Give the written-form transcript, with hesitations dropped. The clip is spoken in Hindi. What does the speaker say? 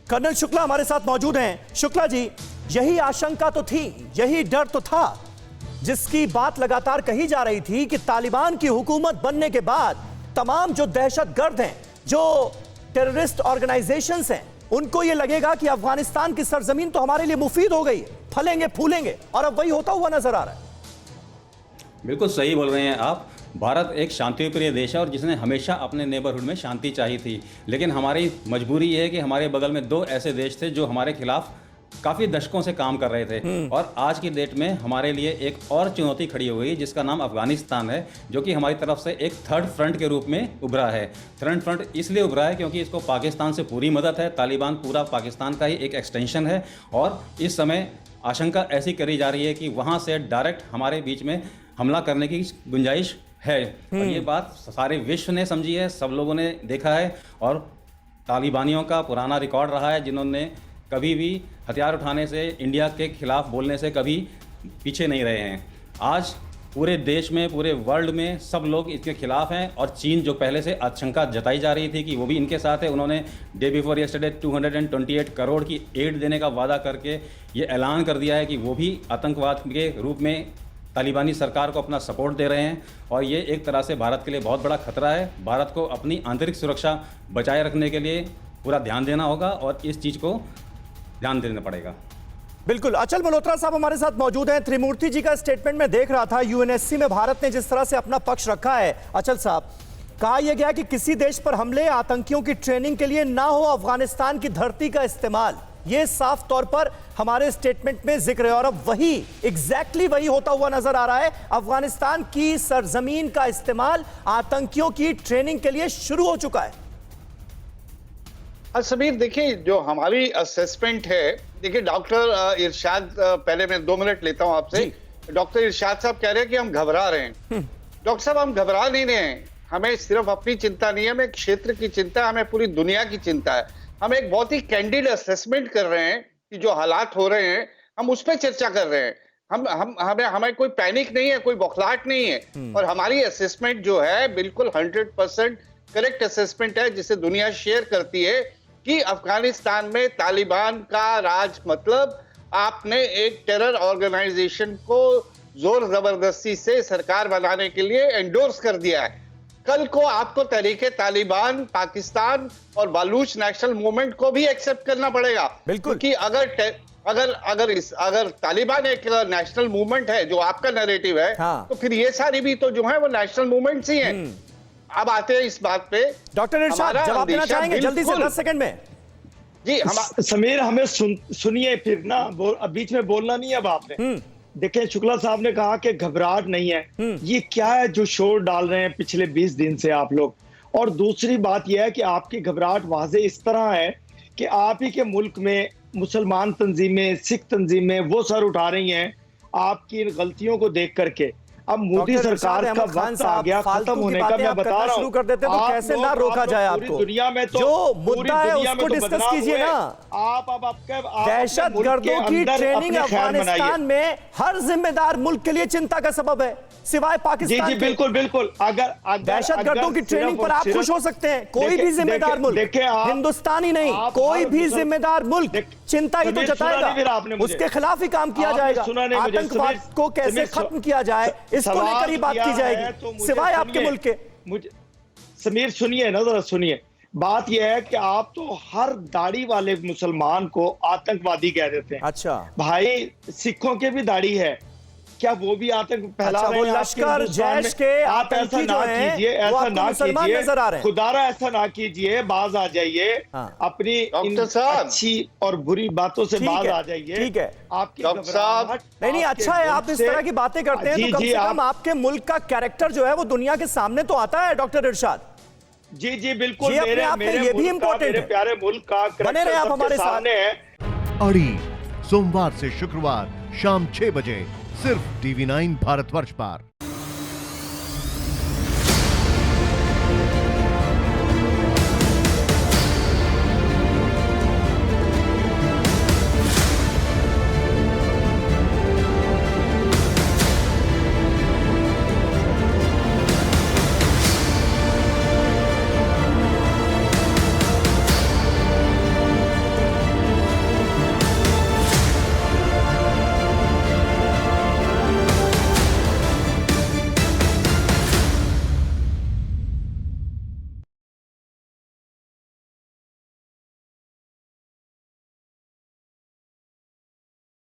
कर्नल शुक्ला हमारे साथ मौजूद हैं। शुक्ला जी, यही आशंका तो थी, यही डर तो था जिसकी बात लगातार कही जा रही थी कि तालिबान की हुकूमत बनने के बाद तमाम जो दहशतगर्द हैं, जो टेररिस्ट ऑर्गेनाइजेशंस हैं, उनको यह लगेगा कि अफगानिस्तान की सरजमीन तो हमारे लिए मुफीद हो गई, फलेंगे फूलेंगे, और अब वही होता हुआ नजर आ रहा है। बिल्कुल सही बोल रहे हैं आप। भारत एक शांतिप्रिय देश है और जिसने हमेशा अपने नेबरहुड में शांति चाहिए थी, लेकिन हमारी मजबूरी ये है कि हमारे बगल में दो ऐसे देश थे जो हमारे खिलाफ काफ़ी दशकों से काम कर रहे थे। और आज की डेट में हमारे लिए एक और चुनौती खड़ी हो गई जिसका नाम अफगानिस्तान है, जो कि हमारी तरफ से एक थर्ड फ्रंट के रूप में उभरा है। थर्ड फ्रंट इसलिए उभरा है क्योंकि इसको पाकिस्तान से पूरी मदद है। तालिबान पूरा पाकिस्तान का ही एक एक्सटेंशन है और इस समय आशंका ऐसी करी जा रही है कि वहाँ से डायरेक्ट हमारे बीच में हमला करने की गुंजाइश है। और ये बात सारे विश्व ने समझी है, सब लोगों ने देखा है। और तालिबानियों का पुराना रिकॉर्ड रहा है, जिन्होंने कभी भी हथियार उठाने से, इंडिया के खिलाफ बोलने से कभी पीछे नहीं रहे हैं। आज पूरे देश में, पूरे वर्ल्ड में सब लोग इसके खिलाफ हैं। और चीन, जो पहले से आशंका जताई जा रही थी कि वो भी इनके साथ है, उन्होंने डे बिफोर यस्टरडे 228 करोड़ की एड देने का वादा करके ये ऐलान कर दिया है कि वो भी आतंकवाद के रूप में तालिबानी सरकार को अपना सपोर्ट दे रहे हैं। और ये एक तरह से भारत के लिए बहुत बड़ा खतरा है। भारत को अपनी आंतरिक सुरक्षा बचाए रखने के लिए पूरा ध्यान देना होगा और इस चीज़ को ध्यान देना पड़ेगा। बिल्कुल। अचल मल्होत्रा साहब हमारे साथ मौजूद हैं। त्रिमूर्ति जी का स्टेटमेंट में देख रहा था, यूएनएससी में भारत ने जिस तरह से अपना पक्ष रखा है, अचल साहब, कहा यह गया कि किसी देश पर हमले, आतंकियों की ट्रेनिंग के लिए ना हो अफगानिस्तान की धरती का इस्तेमाल। ये साफ तौर पर हमारे स्टेटमेंट में जिक्र है और अब वही एग्जैक्टली वही होता हुआ नजर आ रहा है। अफगानिस्तान की सरजमीन का इस्तेमाल आतंकियों की ट्रेनिंग के लिए शुरू हो चुका है। समीर, देखिए, जो हमारी असेसमेंट है, देखिए डॉक्टर इरशाद, पहले मैं 2 मिनट लेता हूं आपसे। डॉक्टर इरशाद साहब कह रहे हैं कि हम घबरा रहे हैं। डॉक्टर साहब, हम घबरा नहीं रहे हैं। हमें सिर्फ अपनी चिंता नहीं है, हमें क्षेत्र की चिंता है, हमें पूरी दुनिया की चिंता है। हम एक बहुत ही कैंडिड असेसमेंट कर रहे हैं कि जो हालात हो रहे हैं, हम उस पर चर्चा कर रहे हैं। हमें कोई पैनिक नहीं है, कोई बौखलाहट नहीं है। और हमारी असेसमेंट जो है बिल्कुल 100% करेक्ट असेसमेंट है, जिसे दुनिया शेयर करती है कि अफगानिस्तान में तालिबान का राज मतलब आपने एक टेरर ऑर्गेनाइजेशन को जोर जबरदस्ती से सरकार बनाने के लिए एंडोर्स कर दिया है। कल को आपको तहरीके तालिबान, पाकिस्तान और बालूच नेशनल मूवमेंट को भी एक्सेप्ट करना पड़ेगा। बिल्कुल। क्योंकि अगर तालिबान एक नेशनल मूवमेंट है, जो आपका नैरेटिव है, हाँ। तो फिर ये सारी भी तो जो है वो नेशनल मूवमेंट्स ही हैं। अब आते हैं इस बात पे। डॉक्टर इरशाद, जवाब देना चाहेंगे जल्दी से, 10 सेकंड में? जी, समीर, हमें सुनिए, फिर ना बीच में बोलना नहीं है अब आपने। देखें, शुक्ला साहब ने कहा कि घबराहट नहीं है। ये क्या है जो शोर डाल रहे हैं पिछले 20 दिन से आप लोग? और दूसरी बात यह है कि आपकी घबराहट वाजे इस तरह है कि आप ही के मुल्क में मुसलमान तंजीमें, सिख तंजीमें वो सर उठा रही हैं आपकी इन गलतियों को देख करके। अब मोदी सरकार का वक्त आ गया खत्म होने का। मैं बता रहा हूं, शुरू कर देते तो कैसे ना रोका जाए आपको? दुनिया में तो जो मुद्दा है उसको डिस्कस कीजिए ना। आप दहशतगर्दों की ट्रेनिंग अफगानिस्तान में हर जिम्मेदार मुल्क के लिए चिंता का सबब है, सिवाय पाकिस्तान। जी, बिल्कुल बिल्कुल। अगर दहशतगर्दों की ट्रेनिंग पर आप खुश हो सकते हैं, कोई भी जिम्मेदार मुल्क, हिंदुस्तानी नहीं, कोई भी जिम्मेदार मुल्क चिंता ही तो जताएगा, उसके खिलाफ ही काम किया जाएगा। आतंकवाद को कैसे खत्म किया जाए, इसको लेकर ही बात की जाएगी, सिवाय आपके मुल्क के। मुझे समीर सुनिए ना, जरा सुनिए। बात यह है कि आप तो हर दाढ़ी वाले मुसलमान को आतंकवादी कह देते हैं। अच्छा भाई, सिखों के भी दाढ़ी है, क्या वो भी आतंक फैला रहे हैं? लश्कर जैश के आप ऐसा ना कीजिए, ऐसा ना कीजिए, खुदारा ऐसा ना कीजिए। बाज आ जाइए, अपनी अच्छी और बुरी बातों से बाज आ जाइए। ठीक है, आपकी घबराहट नहीं, अच्छा है आप इस तरह की बातें करते हैं, तो कम से कम आपके मुल्क का कैरेक्टर जो है वो दुनिया के सामने तो आता है। डॉक्टर इरशाद जी जी बिल्कुल, ये भी इम्पोर्टेंट है, प्यारे मुल्क का बने रहे आप हमारे सामने है। अड़ी सोमवार से शुक्रवार शाम 6 बजे सिर्फ TV9 भारतवर्ष पर।